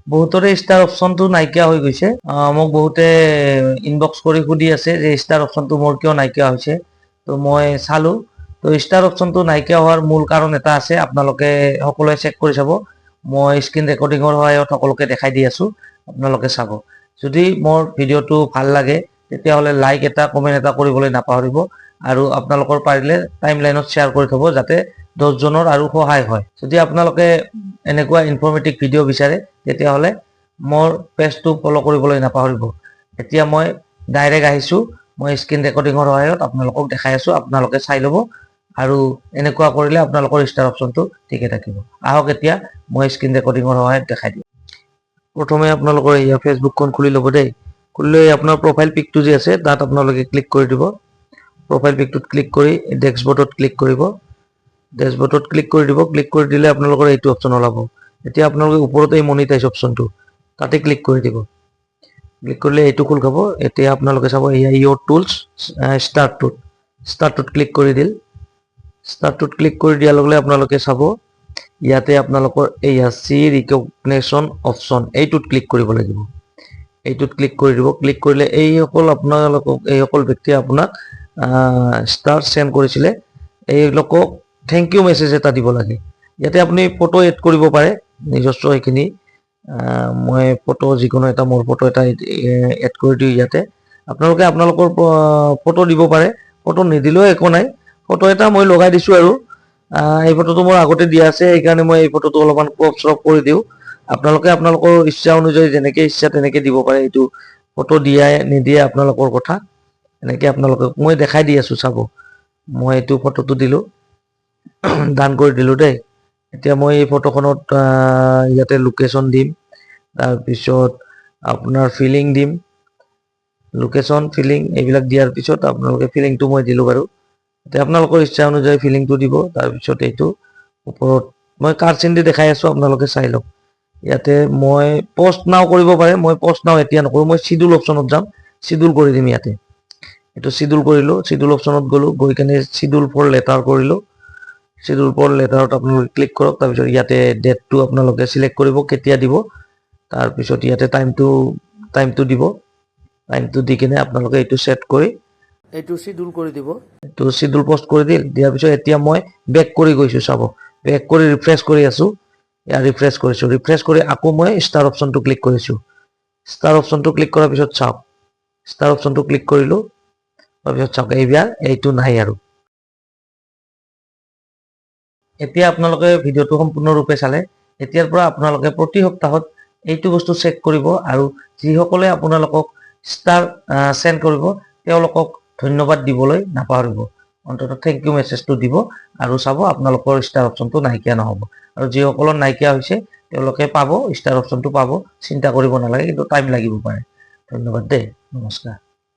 বহুতৰে ষ্টাৰ অপশ্যনটো নাইকিয়া হৈ গৈছে। মোক বহুতে ইনবক্স কৰি সুধি আছে যে ষ্টাৰ অপশ্যনটো মোৰ কিয় নাইকিয়া হৈছে। তো মই চালো, তো ষ্টাৰ অপশ্যনটো নাইকিয়া হোৱাৰ মূল কাৰণ এটা আছে, আপোনালোকে সকলোৱে চেক কৰি চাব। মই স্ক্ৰীন ৰেকৰ্ডিঙৰ সহায়ত সকলোকে দেখাই দি আছো, আপোনালোকে চাব। যদি মোৰ ভিডিঅ'টো ভাল লাগে তেতিয়াহ'লে লাইক এটা কমেণ্ট এটা কৰিবলৈ নাপাহৰিব, আৰু আপোনালোকৰ পাৰিলে টাইম লাইনত শ্বেয়াৰ কৰি থব যাতে 10 জনৰ আৰু সহায় হয়। যদি আপোনালোকে এনেকুৱা ইনফৰ্মেটিভ ভিডিঅ' বিচাৰে তেতিয়াহ'লে মোৰ পেজটো ফ'ল' কৰিবলৈ নাপাহৰিব। এতিয়া মই ডাইৰেক্ট আহিছোঁ, মই স্ক্ৰীন ৰেকৰ্ডিঙৰ সহায়ত আপোনালোকক দেখাই আছোঁ, আপোনালোকে চাই ল'ব, আৰু এনেকুৱা কৰিলে আপোনালোকৰ ষ্টাৰ অপশ্যনটো ঠিকে থাকিব। আহক এতিয়া মই স্ক্ৰীন ৰেকৰ্ডিঙৰ সহায়ত দেখাই দিম। প্ৰথমে আপোনালোকৰ এয়া ফেচবুকখন খুলি ল'ব দেই। খুলি লৈ আপোনাৰ প্ৰফাইল পিকটো যে আছে তাত আপোনালোকে ক্লিক কৰি দিব। প্ৰফাইল পিকটোত ক্লিক কৰি ডেস্কবৰ্ডত ক্লিক কৰিব। ডেস্কবৰ্ডত ক্লিক কৰি দিব। ক্লিক কৰি দিলে আপোনালোকৰ এইটো অপশ্যন ওলাব। এতিয়া আপোনালোকে ওপৰত এই মনিটাইজ অপশ্যনটো তাতে ক্লিক কৰি দিব। ক্লিক কৰিলে এইটো খোল খাব। এতিয়া আপোনালোকে চাব এয়া ইয়ৰ টুলছ ষ্টাৰ্টটোত ক্লিক কৰি দিল। ষ্টাৰ্টটোত ক্লিক কৰি দিয়াৰ লগে লগে আপোনালোকে চাব ইয়াতে আপোনালোকৰ এয়া চি ৰিকগনিশ্যন অপশ্যন, এইটোত ক্লিক কৰিব লাগিব। এইটোত ক্লিক কৰি দিব। ক্লিক কৰিলে এইসকল আপোনালোকক এইসকল ব্যক্তিয়ে আপোনাক ষ্টাৰ চেণ্ড কৰিছিলে, এইলোকক থেংক ইউ মেছেজ এটা দিব লাগে। ইয়াতে আপুনি ফটো এড কৰিব পাৰে নিজস্ব এইখিনি। মই ফটো যিকোনো এটা মোৰ ফটো এটা এড কৰি দিওঁ ইয়াতে। আপোনালোকে আপোনালোকৰ ফটো দিব পাৰে, ফটো নিদিলেও একো নাই। ফটো এটা মই লগাই দিছোঁ, আৰু এই ফটোটো মোৰ আগতে দিয়া আছে, সেইকাৰণে মই এই ফটোটো অলপমান ক্ৰপ চ্ৰপ কৰি দিওঁ। আপোনালোকে আপোনালোকৰ ইচ্ছা অনুযায়ী যেনেকে ইচ্ছা তেনেকে দিব পাৰে। এইটো ফটো দিয়ে নিদিয়ে আপোনালোকৰ কথা। এনেকে আপোনালোকক মই দেখাই দি আছোঁ, চাব। মই এইটো ফটোটো দিলোঁ, ডান কৰি দিলোঁ দেই। এতিয়া মই এই ফটোখনত ইয়াতে লোকেশ্যন দিম, তাৰপিছত আপোনাৰ ফিলিং দিম। লোকেশ্যন ফিলিং এইবিলাক দিয়াৰ পিছত আপোনালোকে ফিলিংটো মই দিলোঁ বাৰু। এতিয়া আপোনালোকৰ ইচ্ছা অনুযায়ী ফিলিংটো দিব। তাৰপিছত এইটো ওপৰত মই কাৰ্ড চিন দি দেখাই আছোঁ, আপোনালোকে চাই লওক। ইয়াতে মই পষ্ট নাও কৰিব পাৰে, মই পষ্ট নাও এতিয়া নকৰোঁ, মই চিডুল অপশ্যনত যাম, চিডুল কৰি দিম ইয়াতে। এইটো চিডুল কৰিলোঁ, চিডুল অপশ্যনত গ'লোঁ, গৈ কেনে চিডুল ফৰ লেটাৰ কৰিলোঁ। চিডুল ফৰ লেটাৰত আপোনালোকে ক্লিক কৰক। তাৰপিছত ইয়াতে ডেটটো আপোনালোকে চিলেক্ট কৰিব কেতিয়া দিব। তাৰপিছত ইয়াতে টাইমটো দিব। টাইমটো দি কিনে আপোনালোকে এইটো ছেট কৰি এইটো চিডুল কৰি দিব। এইটো চিডুল পষ্ট কৰি দিল। দিয়াৰ পিছত এতিয়া মই বেক কৰি গৈছোঁ, চাব। বেক কৰি ৰিফ্ৰেছ কৰি আছোঁ। ইয়াত ৰিফ্ৰেছ কৰিছোঁ। ৰিফ্ৰেছ কৰি আকৌ মই ষ্টাৰ অপশ্যনটো ক্লিক কৰিছোঁ। ষ্টাৰ অপশ্যনটো ক্লিক কৰাৰ পিছত চাওক, ষ্টাৰ অপশ্যনটো ক্লিক কৰিলোঁ। তাৰপিছত চাওক এইটো নাই আৰু। এতিয়া আপোনালোকে ভিডিঅ'টো সম্পূৰ্ণৰূপে চালে। এতিয়াৰ পৰা আপোনালোকে প্ৰতি সপ্তাহত এইটো বস্তু চেক কৰিব, আৰু যিসকলে আপোনালোকক ষ্টাৰ চেণ্ড কৰিব তেওঁলোকক ধন্যবাদ দিবলৈ নাপাহৰিব। অন্ততঃ থেংক ইউ মেছেজটো দিব, আৰু চাব আপোনালোকৰ ষ্টাৰ অপশ্যনটো নাইকিয়া নহ'ব। আৰু যিসকলৰ নাইকিয়া হৈছে তেওঁলোকে পাব, ষ্টাৰ অপশ্যনটো পাব, চিন্তা কৰিব নালাগে, কিন্তু টাইম লাগিব পাৰে। ধন্যবাদ দেই, নমস্কাৰ।